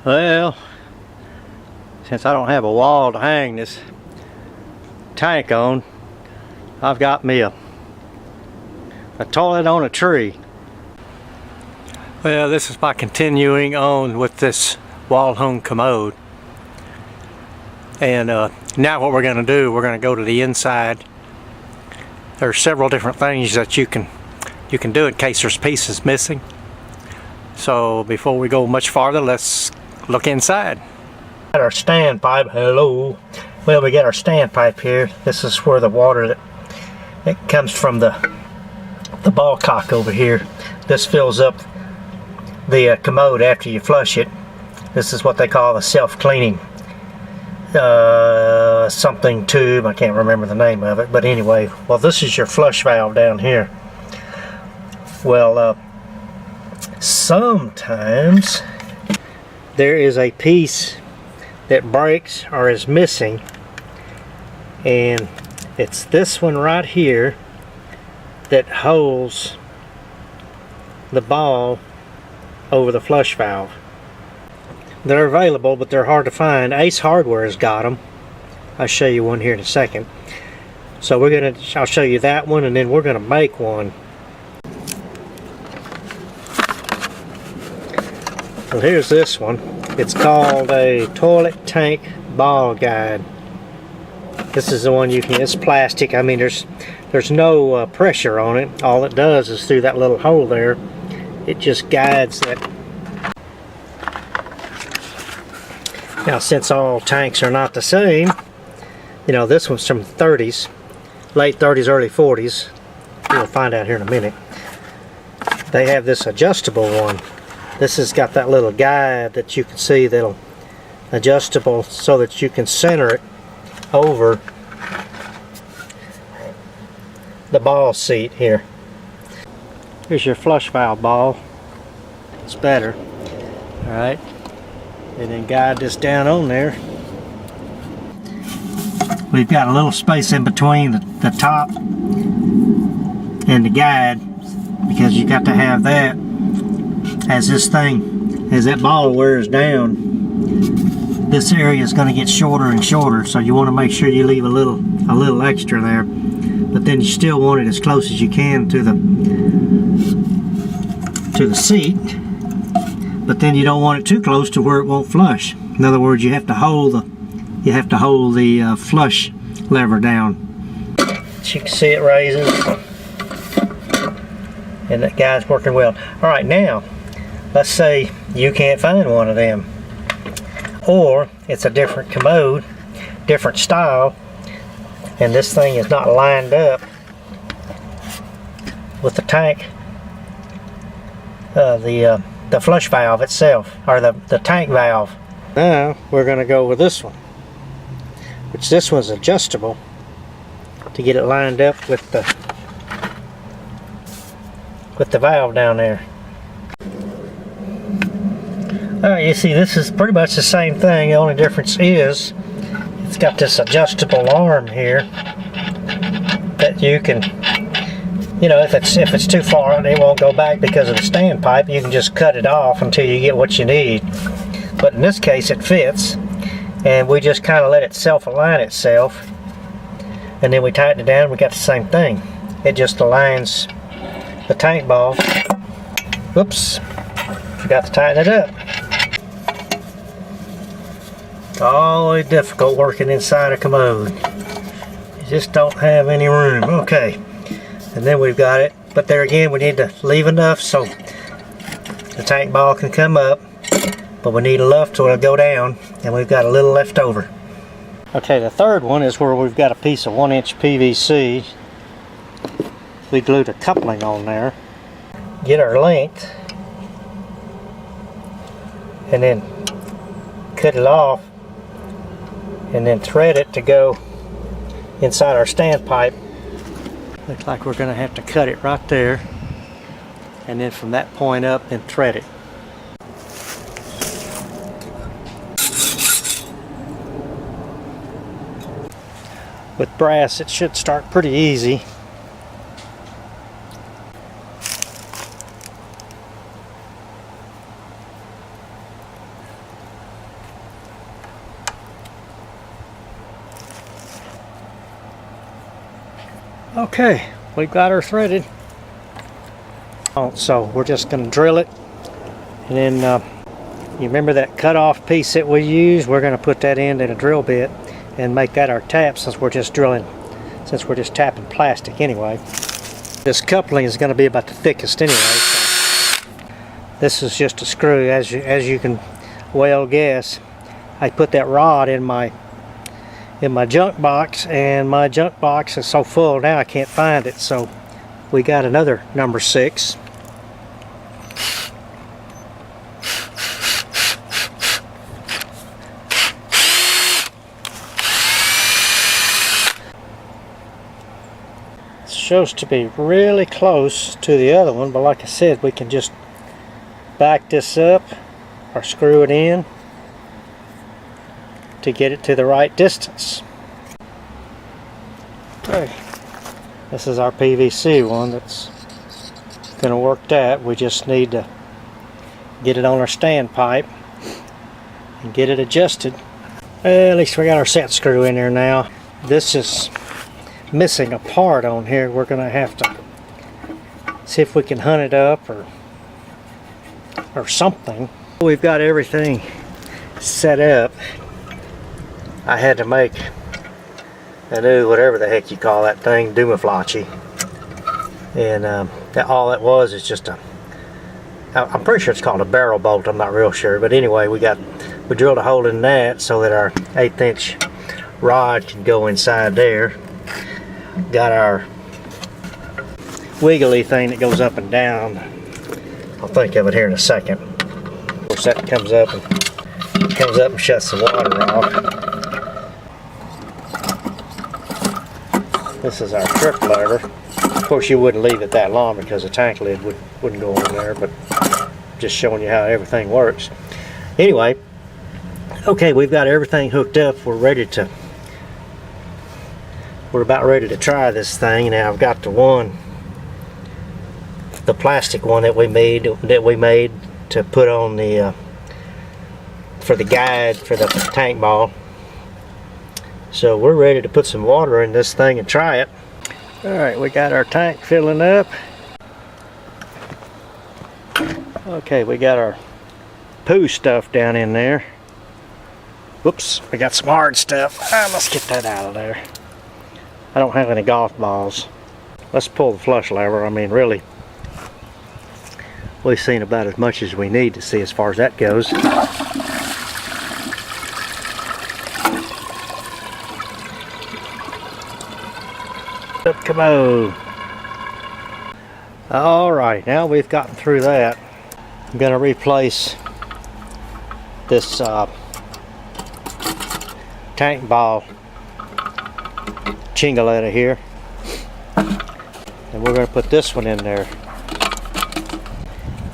Well, since I don't have a wall to hang this tank on, I've got me a toilet on a tree. Well, this is by continuing on with this wall hung commode. And now what we're going to do, we're going to go to the inside. There are several different things that you can do in case there's pieces missing. So before we go much farther, let's look inside. Got our standpipe. Hello. Well, we got our standpipe here. This is where the water that comes from the ball cock over here. This fills up the commode after you flush it. This is what they call the self-cleaning something tube. I can't remember the name of it, but anyway, well, this is your flush valve down here. Well, sometimes there is a piece that breaks or is missing, and it's this one right here that holds the ball over the flush valve. They're available, but they're hard to find. Ace Hardware has got them. I'll show you one here in a second. So I'll show you that one, and then we're gonna make one. Well, here's this one. It's called a toilet tank ball guide. This is the one you can. It's plastic. I mean, there's no pressure on it. All it does is through that little hole there, it just guides that. Now, since all tanks are not the same, you know, this one's from the 30s, late 30s, early 40s. You'll find out here in a minute. They have this adjustable one. This has got that little guide that you can see that'll adjustable so that you can center it over the ball seat here. Here's your flush valve ball. It's better. Alright. And then guide this down on there. We've got a little space in between the top and the guide, because you got to have that as that ball wears down. This area is going to get shorter and shorter, so you want to make sure you leave a little extra there. But then you still want it as close as you can to the seat. But then you don't want it too close to where it won't flush. In other words, you have to hold the flush lever down. As you can see, it raises, and that guy's working well. All right, now let's say you can't find one of them, or it's a different commode, different style, and this thing is not lined up with the tank, the flush valve itself, or the tank valve. Now we're going to go with this one, which this one's adjustable to get it lined up with the valve down there. Alright, you see, this is pretty much the same thing. The only difference is it's got this adjustable arm here that you can, you know, if it's too far and it won't go back because of the standpipe, you can just cut it off until you get what you need. But in this case, it fits, and we just kind of let it self-align itself, and then we tighten it down. We got the same thing. It just aligns the tank ball. Whoops, forgot to tighten it up. It's always difficult working inside a commode. You just don't have any room. Okay, and then we've got it, but there again, we need to leave enough so the tank ball can come up, but we need enough to go down, and we've got a little left over. Okay, the third one is where we've got a piece of 1-inch PVC. We glued a coupling on there. Get our length, and then cut it off, and then thread it to go inside our standpipe. Looks like we're going to have to cut it right there, and then from that point up, then thread it. With brass, it should start pretty easy. Okay, we've got her threaded. So we're just going to drill it, and then you remember that cutoff piece that we used? We're going to put that in a drill bit and make that our tap, since we're just tapping plastic anyway. This coupling is going to be about the thickest anyway. So this is just a screw, as you can well guess. I put that rod in my junk box, and my junk box is so full now I can't find it. So we got another number 6. It shows to be really close to the other one, but like I said, we can just back this up or screw it in to get it to the right distance. Okay, this is our PVC one that's going to work that. We just need to get it on our standpipe and get it adjusted. At least we got our set screw in there now. This is missing a part on here. We're going to have to see if we can hunt it up or something. We've got everything set up. I had to make a new, whatever the heck you call that thing, Dumaflachi, and all it was is just I'm pretty sure it's called a barrel bolt. I'm not real sure, but anyway, we drilled a hole in that so that our 1/8 inch rod can go inside there. Got our wiggly thing that goes up and down. I'll think of it here in a second. Of course, that comes up and shuts the water off. This is our trip lever. Of course, you wouldn't leave it that long because the tank lid wouldn't go on there, but just showing you how everything works. Anyway, okay, we've got everything hooked up. We're about ready to try this thing. Now I've got the plastic one that we made to put on the for the guide for the tank ball. So we're ready to put some water in this thing and try it. Alright, we got our tank filling up. Okay, we got our poo stuff down in there. Whoops, we got some hard stuff. Let's get that out of there. I don't have any golf balls. Let's pull the flush lever. I mean, really, we've seen about as much as we need to see as far as that goes. Come on. Alright, now we've gotten through that. I'm going to replace this tank ball chingoletta here, and we're going to put this one in there.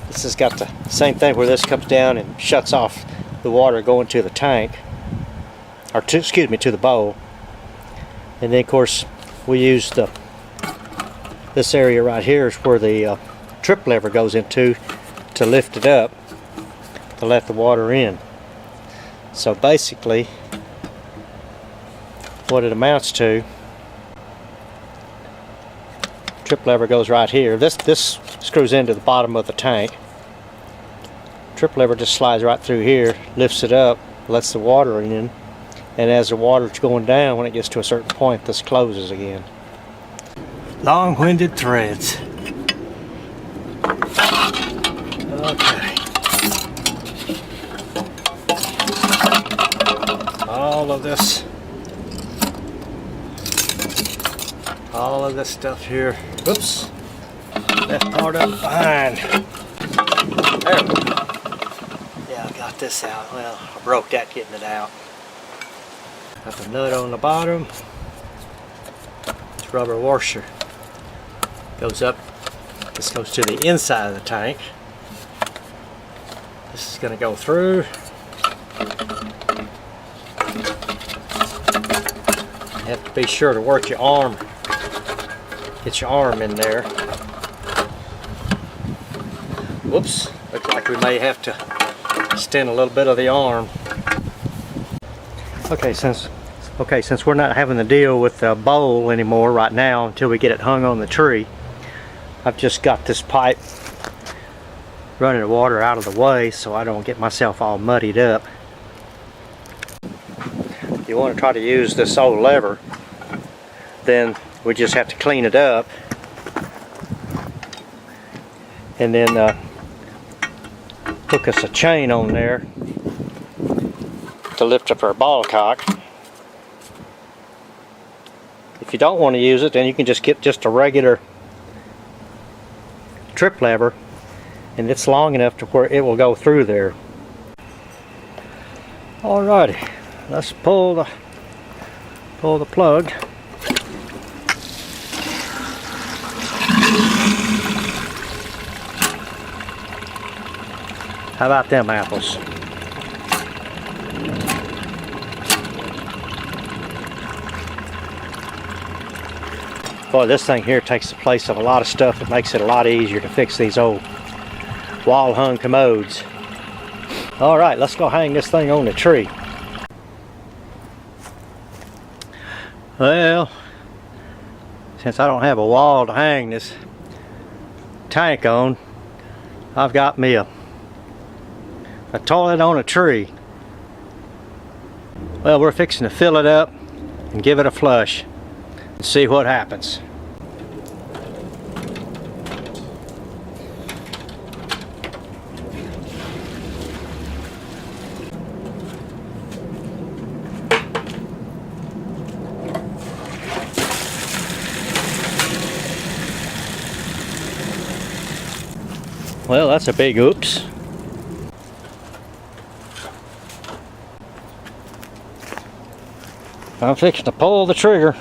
This has got the same thing where this comes down and shuts off the water going to the tank, or to the bowl. And then of course we use this area right here is where the trip lever goes into to lift it up to let the water in. So basically what it amounts to, trip lever goes right here. This screws into the bottom of the tank. Trip lever just slides right through here, lifts it up, lets the water in, and as the water's going down, when it gets to a certain point, this closes again. Long-winded threads. Okay. All of this stuff here. Whoops. Left part up behind. There we go. Yeah, I got this out. Well, I broke that getting it out. Got the nut on the bottom. This rubber washer goes up. This goes to the inside of the tank. This is going to go through. You have to be sure to work your arm. Get your arm in there. Whoops. Looks like we may have to extend a little bit of the arm. Okay, since Okay, since we're not having to deal with the bowl anymore right now until we get it hung on the tree, I've just got this pipe running the water out of the way so I don't get myself all muddied up. If you want to try to use this old lever, then we just have to clean it up and then hook us a chain on there to lift up our ball cock. If you don't want to use it, then you can just get just a regular trip lever, and it's long enough to where it will go through there. Alrighty, let's pull the plug. How about them apples? Boy, this thing here takes the place of a lot of stuff. It makes it a lot easier to fix these old wall hung commodes. All right, let's go hang this thing on the tree. Well, since I don't have a wall to hang this tank on, I've got me a toilet on a tree. Well, we're fixing to fill it up and give it a flush and see what happens. Well, that's a big oops. I'm fixing to pull the trigger.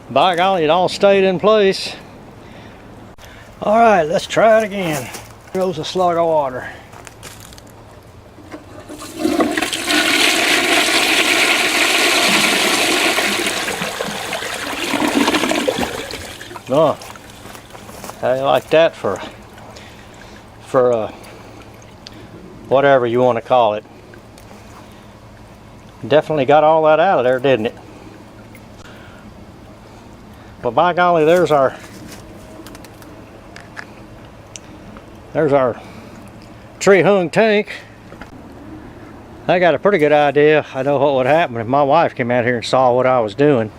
By golly, it all stayed in place. All right, let's try it again. Here goes a slug of water. Oh, how do you like that for whatever you want to call it? Definitely got all that out of there, didn't it? Well, by golly, there's our tree hung tank. I got a pretty good idea. I know what would happen if my wife came out here and saw what I was doing.